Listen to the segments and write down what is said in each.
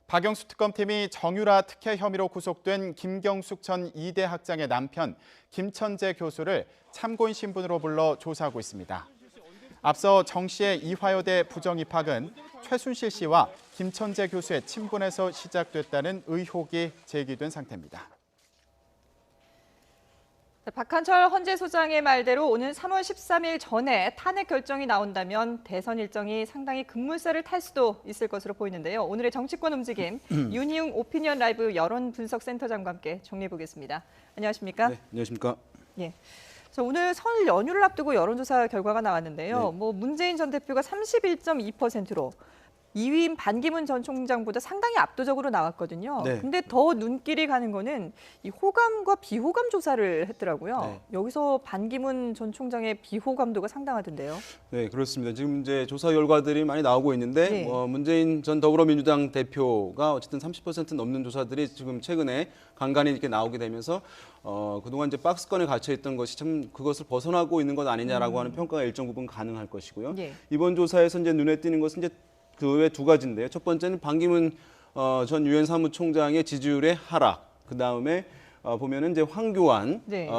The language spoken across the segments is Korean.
박영수 특검팀이 정유라 특혜 혐의로 구속된 김경숙 전 이대 학장의 남편 김천재 교수를 참고인 신분으로 불러 조사하고 있습니다. 앞서 정 씨의 이화여대 부정 입학은 최순실 씨와 김천재 교수의 친분에서 시작됐다는 의혹이 제기된 상태입니다. 박한철 헌재 소장의 말대로 오는 3월 13일 전에 탄핵 결정이 나온다면 대선 일정이 상당히 급물살을 탈 수도 있을 것으로 보이는데요. 오늘의 정치권 움직임 윤희웅 오피니언 라이브 여론분석센터장과 함께 정리해 보겠습니다. 안녕하십니까? 네, 안녕하십니까? 예. 자, 오늘 설 연휴를 앞두고 여론조사 결과가 나왔는데요. 네. 문재인 전 대표가 31.2%로 2위인 반기문 전 총장보다 상당히 압도적으로 나왔거든요. 네. 근데 더 눈길이 가는 거는 이 호감과 비호감 조사를 했더라고요. 네. 여기서 반기문 전 총장의 비호감도가 상당하던데요. 네, 그렇습니다. 지금 이제 조사 결과들이 많이 나오고 있는데 네. 문재인 전 더불어민주당 대표가 어쨌든 30% 넘는 조사들이 지금 최근에 간간히 이렇게 나오게 되면서 그동안 이제 박스권에 갇혀 있던 것이 참 그것을 벗어나고 있는 것 아니냐라고 하는 평가가 일정 부분 가능할 것이고요. 예. 이번 조사에서 이제 눈에 띄는 것은 이제 그 외 두 가지인데요. 첫 번째는 반기문 전 유엔 사무총장의 지지율의 하락. 그 다음에 보면은 이제 황교안 네.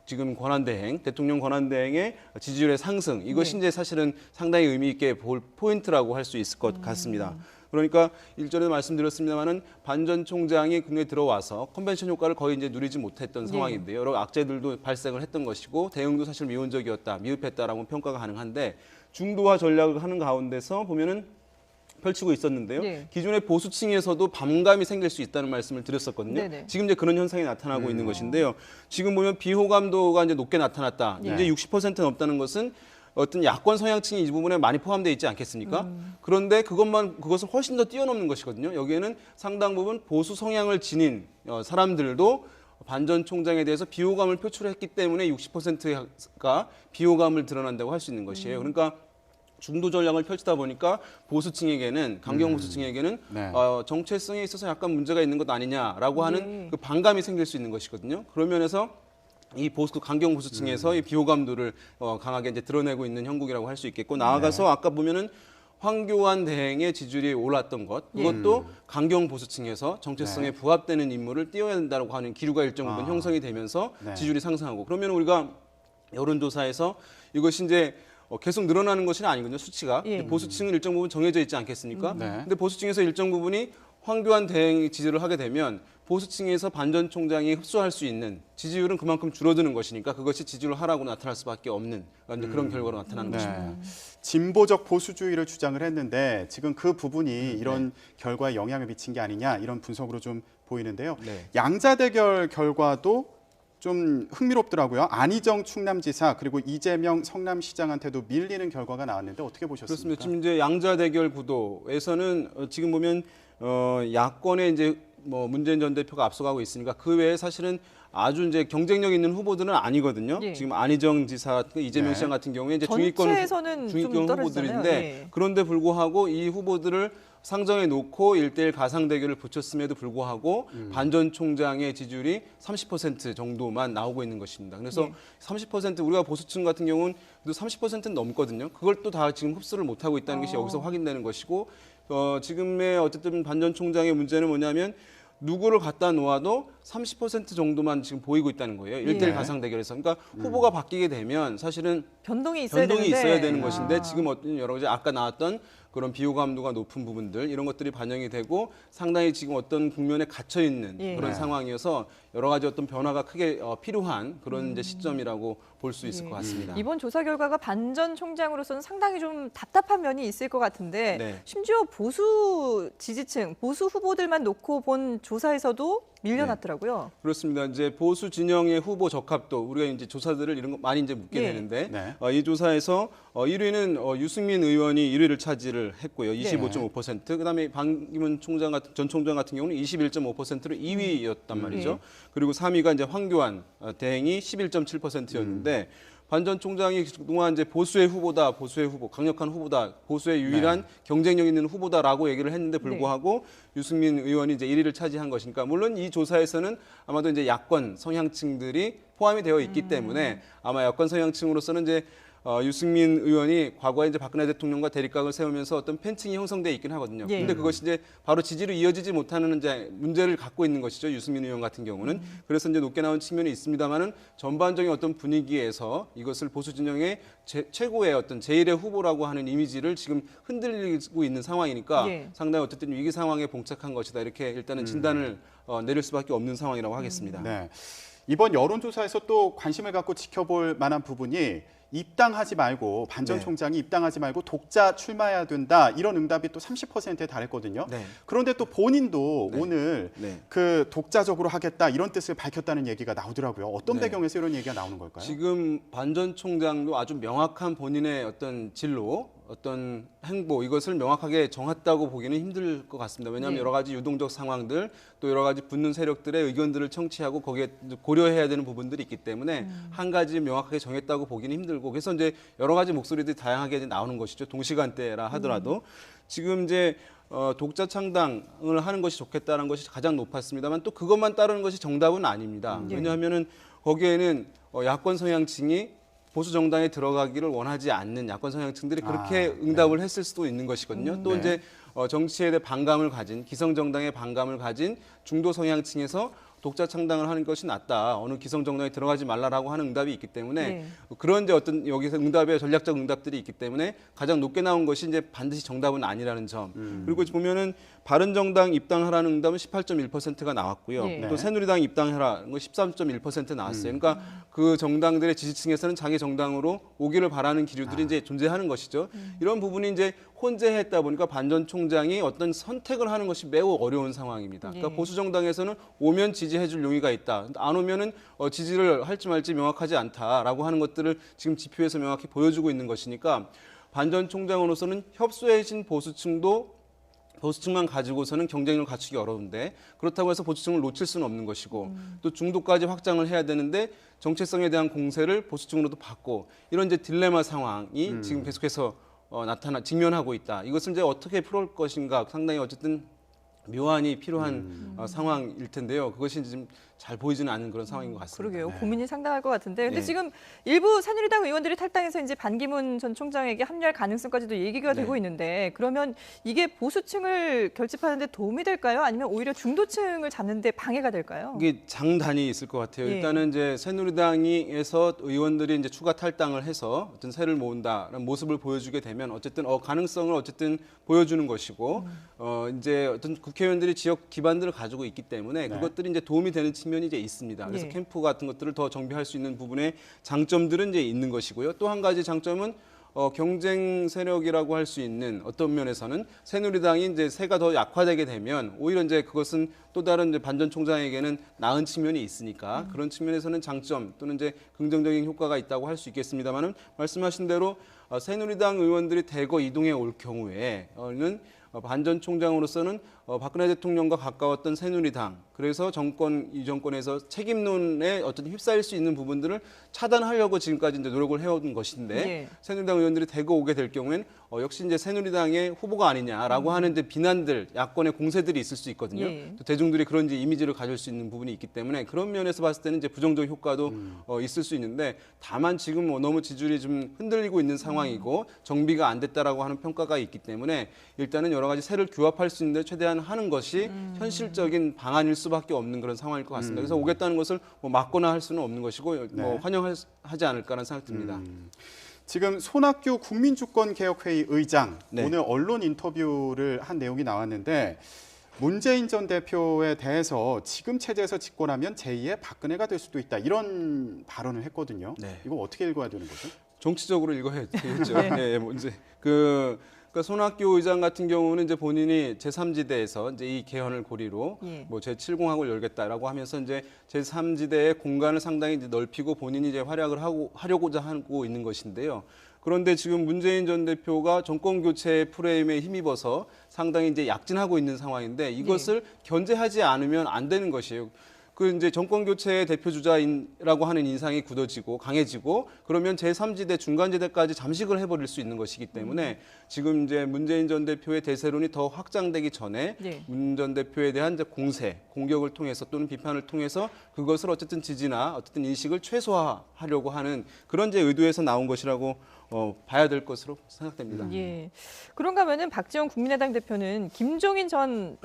지금 권한대행 대통령 권한대행의 지지율의 상승 이것이 네. 이제 사실은 상당히 의미 있게 볼 포인트라고 할 수 있을 것 같습니다. 그러니까 일전에도 말씀드렸습니다만은 반 전 총장이 국내에 들어와서 컨벤션 효과를 거의 이제 누리지 못했던 상황인데요. 여러 악재들도 발생을 했던 것이고 대응도 사실 미온적이었다, 미흡했다라고 평가가 가능한데 중도화 전략을 하는 가운데서 보면은 펼치고 있었는데요. 네. 기존의 보수층에서도 반감이 생길 수 있다는 말씀을 드렸었거든요. 네네. 지금 이제 그런 현상이 나타나고 있는 것인데요. 지금 보면 비호감도가 이제 높게 나타났다. 네. 이제 60% 넘다는 것은 어떤 야권 성향층이 이 부분에 많이 포함되어 있지 않겠습니까? 그런데 그것을 훨씬 더 뛰어넘는 것이거든요. 여기에는 상당 부분 보수 성향을 지닌 사람들도 반 전 총장에 대해서 비호감을 표출했기 때문에 60%가 비호감을 드러난다고 할 수 있는 것이에요. 그러니까 중도 전략을 펼치다 보니까 보수층에게는 강경 보수층에게는 네. 정체성에 있어서 약간 문제가 있는 것 아니냐라고 하는 그 반감이 생길 수 있는 것이거든요. 그런 면에서 이 보수 강경 보수층에서 이 비호감도를 강하게 이제 드러내고 있는 형국이라고 할 수 있겠고 나아가서 아까 보면은 황교안 대행의 지지율이 올랐던 것 그것도 강경 보수층에서 정체성에 부합되는 인물을 띄워야 된다고 하는 기류가 일정 부분 형성이 되면서 네. 지지율이 상승하고 그러면 우리가 여론조사에서 이것이 이제 계속 늘어나는 것은 아니거든요, 수치가. 예. 보수층은 일정 부분 정해져 있지 않겠습니까? 네. 근데 보수층에서 일정 부분이 황교안 대행이 지지를 하게 되면 보수층에서 반 전 총장이 흡수할 수 있는 지지율은 그만큼 줄어드는 것이니까 그것이 지지율 하락으로 나타날 수밖에 없는 이제 그런 결과로 나타나는 것입니다. 진보적 보수주의를 주장을 했는데 지금 그 부분이 이런 결과에 영향을 미친 게 아니냐 이런 분석으로 좀 보이는데요. 네. 양자 대결 결과도 좀 흥미롭더라고요. 안희정 충남지사 그리고 이재명 성남시장한테도 밀리는 결과가 나왔는데 어떻게 보셨습니까? 그렇습니다. 지금 이제 양자 대결 구도에서는 지금 보면 야권의 이제 문재인 전 대표가 앞서가고 있으니까 그 외에 사실은 아주 이제 경쟁력 있는 후보들은 아니거든요. 예. 지금 안희정 지사, 이재명 네. 시장 같은 경우에 이제 중위권 전체에서는 좀 떨어지잖아요. 후보들인데 예. 그런데 불구하고 이 후보들을 상정해 놓고 1대1 가상 대결을 붙였음에도 불구하고 반 전 총장의 지지율이 30% 정도만 나오고 있는 것입니다. 그래서 예. 30% 우리가 보수층 같은 경우는 30%는 넘거든요. 그걸 또 다 지금 흡수를 못 하고 있다는 것이 여기서 확인되는 것이고 지금의 어쨌든 반 전 총장의 문제는 뭐냐면 누구를 갖다 놓아도 30% 정도만 지금 보이고 있다는 거예요. 1대1 예. 가상 대결에서. 그러니까 후보가 바뀌게 되면 사실은 변동이 있어야 변동이 되는데. 있어야 되는 것인데 지금 어떤 여러 가지 아까 나왔던 그런 비호감도가 높은 부분들 이런 것들이 반영이 되고 상당히 지금 어떤 국면에 갇혀 있는 예. 그런 네. 상황이어서 여러 가지 어떤 변화가 크게 필요한 그런 이제 시점이라고 볼 수 있을 예. 것 같습니다. 이번 조사 결과가 반 전 총장으로서는 상당히 좀 답답한 면이 있을 것 같은데 네. 심지어 보수 지지층, 보수 후보들만 놓고 본 조사에서도 밀려났더라고요. 그렇습니다. 이제 보수 진영의 후보 적합도 우리가 이제 조사들을 이런 거 많이 이제 묻게 예. 되는데 네. 이 조사에서 1위는 유승민 의원이 1위를 차지를 했고요. 25.5%. 그다음에 반기문 전 총장 같은 경우는 21.5%로 2위였단 말이죠. 예. 그리고 3위가 이제 황교안 대행이 11.7%였는데 반 전 총장이 그동안 이제 보수의 후보다, 보수의 후보, 강력한 후보다, 보수의 유일한 경쟁력 있는 후보다라고 얘기를 했는데 불구하고 유승민 의원이 이제 1위를 차지한 것이니까 물론 이 조사에서는 아마도 이제 야권 성향층들이 포함이 되어 있기 때문에 아마 야권 성향층으로서는 이제 유승민 의원이 과거에 이제 박근혜 대통령과 대립각을 세우면서 어떤 팬층이 형성돼 있긴 하거든요. 예. 근데 그것이 이제 바로 지지로 이어지지 못하는 이제 문제를 갖고 있는 것이죠. 유승민 의원 같은 경우는. 그래서 이제 높게 나온 측면이 있습니다만은 전반적인 어떤 분위기에서 이것을 보수 진영의 최고의 어떤 제1의 후보라고 하는 이미지를 지금 흔들리고 있는 상황이니까 예. 상당히 어쨌든 위기 상황에 봉착한 것이다. 이렇게 일단은 진단을 내릴 수밖에 없는 상황이라고 하겠습니다. 네. 이번 여론조사에서 또 관심을 갖고 지켜볼 만한 부분이 입당하지 말고 반 전 네. 총장이 입당하지 말고 독자 출마해야 된다 이런 응답이 또 30%에 달했거든요. 네. 그런데 또 본인도 네. 오늘 네. 그 독자적으로 하겠다 이런 뜻을 밝혔다는 얘기가 나오더라고요. 어떤 네. 배경에서 이런 얘기가 나오는 걸까요? 지금 반 전 총장도 아주 명확한 본인의 어떤 진로, 어떤 행보 이것을 명확하게 정했다고 보기는 힘들 것 같습니다. 왜냐하면 네. 여러 가지 유동적 상황들 또 여러 가지 붙는 세력들의 의견들을 청취하고 거기에 고려해야 되는 부분들이 있기 때문에 한 가지 명확하게 정했다고 보기는 힘들고 그래서 이제 여러 가지 목소리들이 다양하게 이제 나오는 것이죠. 동시간대라 하더라도 지금 이제 독자 창당을 하는 것이 좋겠다는 것이 가장 높았습니다만 또 그것만 따르는 것이 정답은 아닙니다. 왜냐하면은 거기에는 야권 성향층이 보수 정당에 들어가기를 원하지 않는 야권 성향층들이 그렇게 응답을 했을 수도 있는 것이거든요. 또 네. 이제 정치에 대해 반감을 가진 기성 정당의 반감을 가진 중도 성향층에서 독자 창당을 하는 것이 낫다. 어느 기성 정당에 들어가지 말라라고 하는 응답이 있기 때문에 네. 그런 이제 어떤 여기서 응답의 전략적 응답들이 있기 때문에 가장 높게 나온 것이 이제 반드시 정답은 아니라는 점. 그리고 보면은 바른정당 입당하라는 응답은 18.1%가 나왔고요. 네. 또 새누리당 입당해라는 거 13.1% 나왔어요. 그러니까 그 정당들의 지지층에서는 자기 정당으로 오기를 바라는 기류들이 이제 존재하는 것이죠. 이런 부분이 이제 혼재했다 보니까 반 전 총장이 어떤 선택을 하는 것이 매우 어려운 상황입니다. 그러니까 예. 보수 정당에서는 오면 지지해줄 용의가 있다. 안 오면은 지지를 할지 말지 명확하지 않다라고 하는 것들을 지금 지표에서 명확히 보여주고 있는 것이니까 반 전 총장으로서는 협소해진 보수층만 가지고서는 경쟁력을 갖추기 어려운데 그렇다고 해서 보수층을 놓칠 수는 없는 것이고 또 중도까지 확장을 해야 되는데 정체성에 대한 공세를 보수층으로도 받고 이런 이제 딜레마 상황이 지금 계속해서 직면하고 있다. 이것을 이제 어떻게 풀을 것인가 상당히 어쨌든 묘안이 필요한 상황일 텐데요. 그것이 지금 잘 보이지는 않는 그런 상황인 것 같습니다. 그러게요. 네. 고민이 상당할 것 같은데. 근데 네. 지금 일부 새누리당 의원들이 탈당해서 이제 반기문 전 총장에게 합류할 가능성까지도 얘기가 네. 되고 있는데 그러면 이게 보수층을 결집하는 데 도움이 될까요? 아니면 오히려 중도층을 잡는 데 방해가 될까요? 이게 장단이 있을 것 같아요. 예. 일단은 이제 새누리당에서 의원들이 이제 추가 탈당을 해서 어떤 세를 모은다라는 모습을 보여주게 되면 어쨌든 가능성을 어쨌든 보여주는 것이고 이제 어떤 국회의원들이 지역 기반들을 가지고 있기 때문에 네. 그것들이 이제 도움이 되는 측면이 이제 있습니다. 그래서 예. 캠프 같은 것들을 더 정비할 수 있는 부분의 장점들은 이제 있는 것이고요. 또 한 가지 장점은 경쟁 세력이라고 할 수 있는 어떤 면에서는 새누리당이 이제 세가 더 약화되게 되면 오히려 이제 그것은 또 다른 이제 반 전 총장에게는 나은 측면이 있으니까 그런 측면에서는 장점 또는 이제 긍정적인 효과가 있다고 할 수 있겠습니다만은 말씀하신 대로 새누리당 의원들이 대거 이동해 올 경우에는 반 전 총장으로서는 박근혜 대통령과 가까웠던 새누리당 그래서 이 정권에서 책임론에 어떤 휩싸일 수 있는 부분들을 차단하려고 지금까지 이제 노력을 해온 것인데 예. 새누리당 의원들이 대거 오게 될 경우에는 역시 이제 새누리당의 후보가 아니냐라고 하는 이제 비난들 야권의 공세들이 있을 수 있거든요. 예. 또 대중들이 그런 이제 이미지를 가질 수 있는 부분이 있기 때문에 그런 면에서 봤을 때는 이제 부정적 효과도 있을 수 있는데 다만 지금 너무 지지율이 좀 흔들리고 있는 상황이고 정비가 안 됐다라고 하는 평가가 있기 때문에 일단은 여러 가지 세를 규합할 수 있는데 최대한 하는 것이 현실적인 방안일 수밖에 없는 그런 상황일 것 같습니다. 그래서 오겠다는 것을 뭐 막거나 할 수는 없는 것이고 뭐 네. 환영하지 않을까라는 생각 듭니다. 지금 손학규 국민주권개혁회의 의장 네. 오늘 언론 인터뷰를 한 내용이 나왔는데 문재인 전 대표에 대해서 지금 체제에서 집권하면 제2의 박근혜가 될 수도 있다 이런 발언을 했거든요. 네. 이거 어떻게 읽어야 되는 거죠? 정치적으로 읽어야 되겠죠. 네. 네, 뭐 이제 그러니까 손학규 의장 같은 경우는 이제 본인이 제3지대에서 이제 이 개헌을 고리로 예. 뭐 제7공학을 열겠다라고 하면서 이제 제3지대의 공간을 상당히 이제 넓히고 본인이 이제 활약을 하려고자 하고 있는 것인데요. 그런데 지금 문재인 전 대표가 정권 교체 프레임에 힘입어서 상당히 이제 약진하고 있는 상황인데 이것을 견제하지 않으면 안 되는 것이에요. 그 이제 정권 교체의 대표 주자라고 하는 인상이 굳어지고 강해지고 그러면 제3지대 중간지대까지 잠식을 해버릴 수 있는 것이기 때문에 지금 이제 문재인 전 대표의 대세론이 더 확장되기 전에 네. 문 전 대표에 대한 이제 공격을 통해서 또는 비판을 통해서 그것을 어쨌든 지지나 어쨌든 인식을 최소화하려고 하는 그런 이제 의도에서 나온 것이라고 봐야 될 것으로 생각됩니다. 예. 그런가 하면은 박지원 국민의당 대표는 김종인 전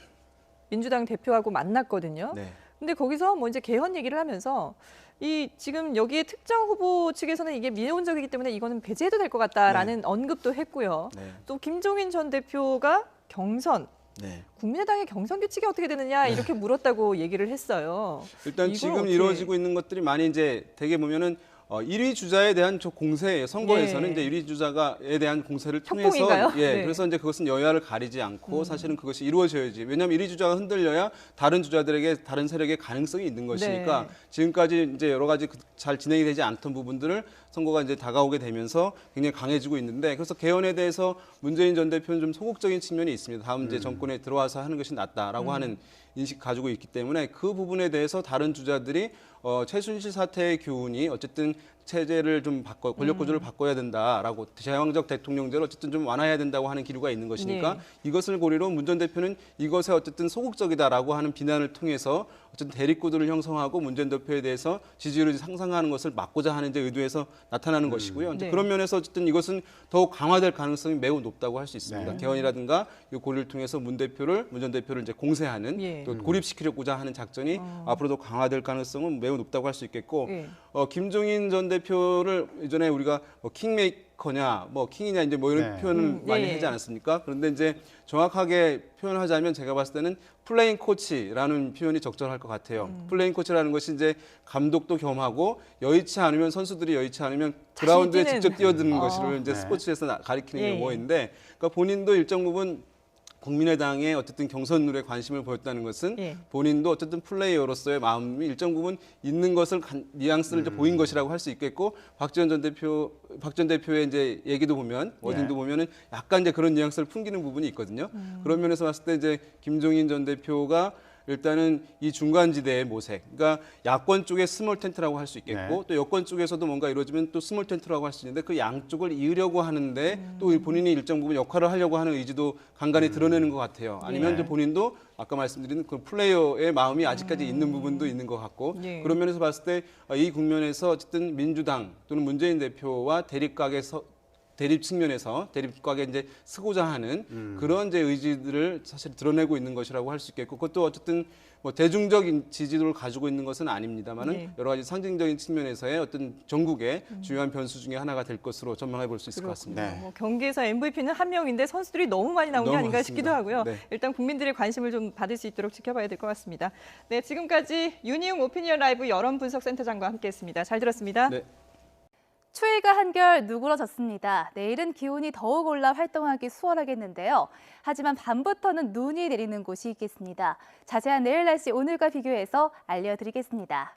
민주당 대표하고 만났거든요. 네. 근데 거기서 뭐 이제 개헌 얘기를 하면서 이 지금 여기에 특정 후보 측에서는 이게 미온적이기 때문에 이거는 배제해도 될 것 같다라는 언급도 했고요. 네. 또 김종인 전 대표가 경선 네. 국민의당의 경선 규칙이 어떻게 되느냐 이렇게 물었다고 얘기를 했어요. 일단 이걸 지금 어떻게- 이루어지고 있는 것들이 많이 이제 대개 보면은 1위 주자에 대한 저 공세 선거에서는 예. 이제 1위 주자가에 대한 공세를 통해서 협공인가요? 예, 네. 그래서 이제 그것은 여야를 가리지 않고 사실은 그것이 이루어져야지. 왜냐하면 1위 주자가 흔들려야 다른 주자들에게 다른 세력의 가능성이 있는 것이니까 네. 지금까지 이제 여러 가지 잘 진행이 되지 않던 부분들을 선거가 이제 다가오게 되면서 굉장히 강해지고 있는데 그래서 개헌에 대해서 문재인 전 대표는 좀 소극적인 측면이 있습니다. 다음 이제 정권에 들어와서 하는 것이 낫다라고 하는 인식 가지고 있기 때문에 그 부분에 대해서 다른 주자들이 최순실 사태의 교훈이 어쨌든 체제를 좀 권력 구조를 바꿔야 된다라고 제왕적 대통령제를 어쨌든 좀 완화해야 된다고 하는 기류가 있는 것이니까 네. 이것을 고리로 문 전 대표는 이것에 어쨌든 소극적이다라고 하는 비난을 통해서 어쨌든 대립구도를 형성하고 문 전 대표에 대해서 지지율을 상승하는 것을 막고자 하는 이제 의도에서 나타나는 것이고요. 이제 네. 그런 면에서 어쨌든 이것은 더욱 강화될 가능성이 매우 높다고 할 수 있습니다. 네. 개헌이라든가 이 고리를 통해서 문 전 대표를 이제 공세하는 예. 또 고립시키려고자 하는 작전이 앞으로도 강화될 가능성은 매우 높다고 할 수 있겠고 예. 김종인 전 대표를 이전에 우리가 킹메이커냐 킹이냐 이제 이런 네. 표현을 많이 예. 하지 않았습니까? 그런데 이제 정확하게 표현하자면 제가 봤을 때는 플레잉 코치라는 표현이 적절할 것 같아요. 플레잉 코치라는 것이 이제 감독도 겸하고 여의치 않으면 선수들이 여의치 않으면 그라운드에 뛰는. 직접 뛰어드는 것을 이제 네. 스포츠에서 가리키는 예. 용어인데 그러니까 본인도 일정 부분 국민의당의 어쨌든 경선 룰에 관심을 보였다는 것은 예. 본인도 어쨌든 플레이어로서의 마음이 일정 부분 있는 것을 뉘앙스를 이제 보인 것이라고 할 수 있겠고 박 전 대표의 이제 얘기도 보면 워딩도 보면은 약간 이제 그런 뉘앙스를 풍기는 부분이 있거든요. 그런 면에서 봤을 때 이제 김종인 전 대표가 일단은 이 중간지대의 모색, 그러니까 야권 쪽의 스몰 텐트라고 할 수 있겠고 네. 또 여권 쪽에서도 뭔가 이루어지면 또 스몰 텐트라고 할 수 있는데 그 양쪽을 이으려고 하는데 또 본인이 일정 부분 역할을 하려고 하는 의지도 간간히 드러내는 것 같아요. 아니면 네. 이제 본인도 아까 말씀드린 그 플레이어의 마음이 아직까지 있는 부분도 있는 것 같고 네. 그런 면에서 봤을 때 이 국면에서 어쨌든 민주당 또는 문재인 대표와 대립 측면에서 대립각에 이제 서고자 하는 그런 이제 의지들을 사실 드러내고 있는 것이라고 할 수 있겠고 그것도 어쨌든 뭐 대중적인 지지도를 가지고 있는 것은 아닙니다만은 네. 여러 가지 상징적인 측면에서의 어떤 전국의 중요한 변수 중에 하나가 될 것으로 전망해 볼 수 있을 것 같습니다. 네. 뭐 경기에서 MVP는 한 명인데 선수들이 너무 많이 나온 게 너무 아닌가 많습니다. 싶기도 하고요. 네. 일단 국민들의 관심을 좀 받을 수 있도록 지켜봐야 될 것 같습니다. 네, 지금까지 윤희웅 오피니언 라이브 여론 분석 센터장과 함께했습니다. 잘 들었습니다. 네. 추위가 한결 누그러졌습니다. 내일은 기온이 더욱 올라 활동하기 수월하겠는데요. 하지만 밤부터는 눈이 내리는 곳이 있겠습니다. 자세한 내일 날씨 오늘과 비교해서 알려드리겠습니다.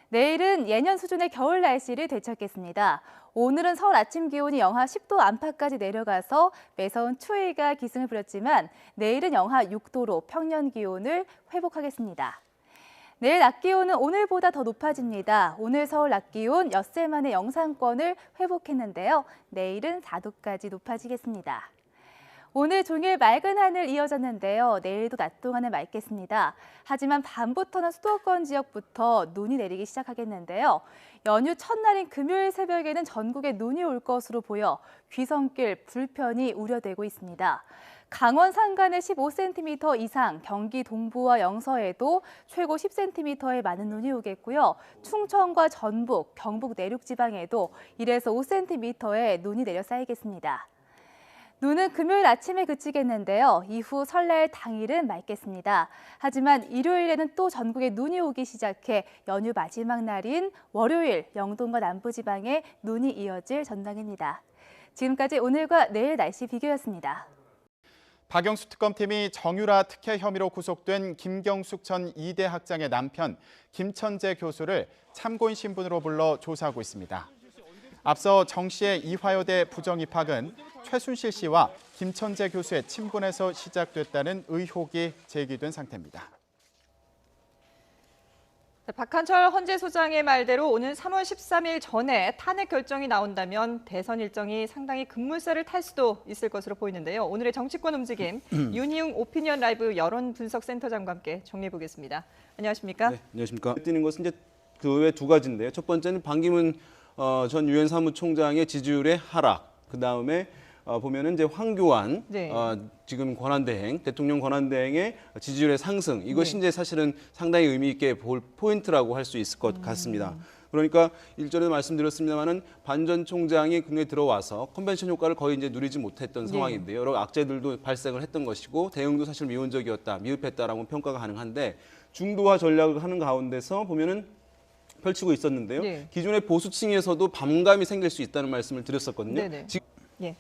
내일은 예년 수준의 겨울 날씨를 되찾겠습니다. 오늘은 서울 아침 기온이 영하 10도 안팎까지 내려가서 매서운 추위가 기승을 부렸지만 내일은 영하 6도로 평년 기온을 회복하겠습니다. 내일 낮 기온은 오늘보다 더 높아집니다. 오늘 서울 낮 기온 엿새 만에 영상권을 회복했는데요. 내일은 4도까지 높아지겠습니다. 오늘 종일 맑은 하늘 이어졌는데요. 내일도 낮 동안은 맑겠습니다. 하지만 밤부터는 수도권 지역부터 눈이 내리기 시작하겠는데요. 연휴 첫날인 금요일 새벽에는 전국에 눈이 올 것으로 보여 귀성길 불편이 우려되고 있습니다. 강원 산간에 15cm 이상, 경기 동부와 영서에도 최고 10cm의 많은 눈이 오겠고요. 충청과 전북, 경북 내륙 지방에도 1에서 5cm의 눈이 내려 쌓이겠습니다. 눈은 금요일 아침에 그치겠는데요. 이후 설날 당일은 맑겠습니다. 하지만 일요일에는 또 전국에 눈이 오기 시작해 연휴 마지막 날인 월요일 영동과 남부지방에 눈이 이어질 전망입니다. 지금까지 오늘과 내일 날씨 비교였습니다. 박영수 특검팀이 정유라 특혜 혐의로 구속된 김경숙 전 이대 학장의 남편 김천재 교수를 참고인 신분으로 불러 조사하고 있습니다. 앞서 정 씨의 이화여대 부정 입학은 최순실 씨와 김천재 교수의 친분에서 시작됐다는 의혹이 제기된 상태입니다. 박한철 헌재 소장의 말대로 오는 3월 13일 전에 탄핵 결정이 나온다면 대선 일정이 상당히 급물살을 탈 수도 있을 것으로 보이는데요. 오늘의 정치권 움직임 윤희웅 오피니언 라이브 여론 분석 센터장과 함께 정리해 보겠습니다. 안녕하십니까? 네, 안녕하십니까. 뛰는 것은 이제 그 외 두 가지인데요. 첫 번째는 반기문 전 유엔 사무총장의 지지율의 하락. 그 다음에 보면은 이제 황교안 네. 지금 권한대행 대통령 권한대행의 지지율의 상승 이것이 네. 이제 사실은 상당히 의미 있게 볼 포인트라고 할 수 있을 것 같습니다. 그러니까 일전에도 말씀드렸습니다만은 반 전 총장이 국내에 들어와서 컨벤션 효과를 거의 이제 누리지 못했던 네. 상황인데요. 여러 악재들도 발생을 했던 것이고 대응도 사실 미온적이었다, 미흡했다라고 평가가 가능한데 중도화 전략을 하는 가운데서 보면은 펼치고 있었는데요. 네. 기존의 보수층에서도 반감이 생길 수 있다는 말씀을 드렸었거든요. 네네. 예.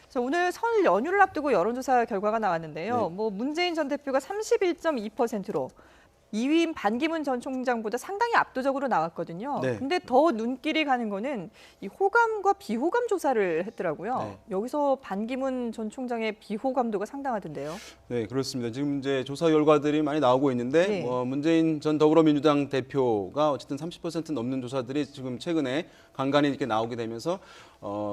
그래서 오늘 설 연휴를 앞두고 여론조사 결과가 나왔는데요. 네. 뭐 문재인 전 대표가 31.2%로 2위인 반기문 전 총장보다 상당히 압도적으로 나왔거든요. 네. 근데 더 눈길이 가는 거는 이 호감과 비호감 조사를 했더라고요. 네. 여기서 반기문 전 총장의 비호감도가 상당하던데요. 네, 그렇습니다. 지금 이제 조사 결과들이 많이 나오고 있는데 네. 문재인 전 더불어민주당 대표가 어쨌든 30% 넘는 조사들이 지금 최근에 간간히 이렇게 나오게 되면서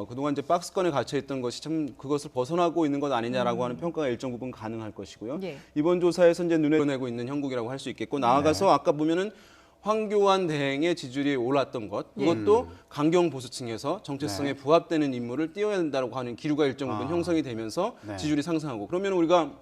그동안 이제 박스권에 갇혀 있던 것이 참 그것을 벗어나고 있는 것 아니냐라고 하는 평가가 일정 부분 가능할 것이고요. 예. 이번 조사에서 이제 눈에 보내고 있는 형국이라고 할 수 있겠고 나아가서 아까 보면은 황교안 대행의 지지율이 올랐던 것 그것도 강경 보수층에서 정체성에 부합되는 인물을 띄워야 된다고 하는 기류가 일정 부분 형성이 되면서 네. 지지율이 상승하고 그러면 우리가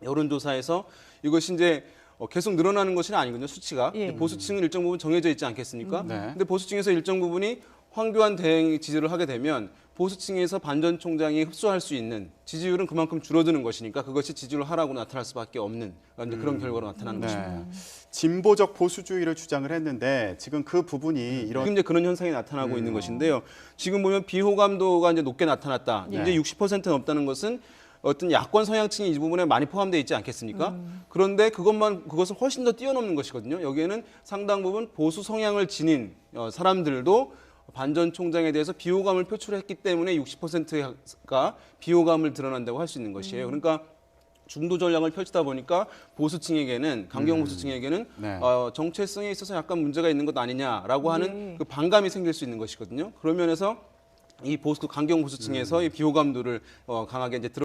여론조사에서 이것이 이제 계속 늘어나는 것이 아니거든요 수치가 예. 보수층은 일정 부분 정해져 있지 않겠습니까? 네. 근데 보수층에서 일정 부분이 황교안 대행 지지를 하게 되면 보수층에서 반 전 총장이 흡수할 수 있는 지지율은 그만큼 줄어드는 것이니까 그것이 지지율 하락으로 나타날 수밖에 없는 이제 그런 결과로 나타나는 것입니다. 네. 진보적 보수주의를 주장을 했는데 지금 그 부분이 이런 지금 이제 그런 현상이 나타나고 있는 것인데요. 지금 보면 비호감도가 이제 높게 나타났다. 네. 이제 60% 넘다는 것은 어떤 야권 성향층이 이 부분에 많이 포함되어 있지 않겠습니까? 그런데 그것을 훨씬 더 뛰어넘는 것이거든요. 여기에는 상당 부분 보수 성향을 지닌 사람들도 반 전 총장에 대해서 비호감을 표출했기 때문에 60%가 비호감을 드러난다고 할 수 있는 것이에요. 그러니까 중도 전략을 펼치다 보니까 보수층에게는 강경 보수층에게는 네. 정체성에 있어서 약간 문제가 있는 것 아니냐라고 하는 그 반감이 생길 수 있는 것이거든요. 그런 면에서 이 강경 보수층에서 이 비호감도를 강하게 이제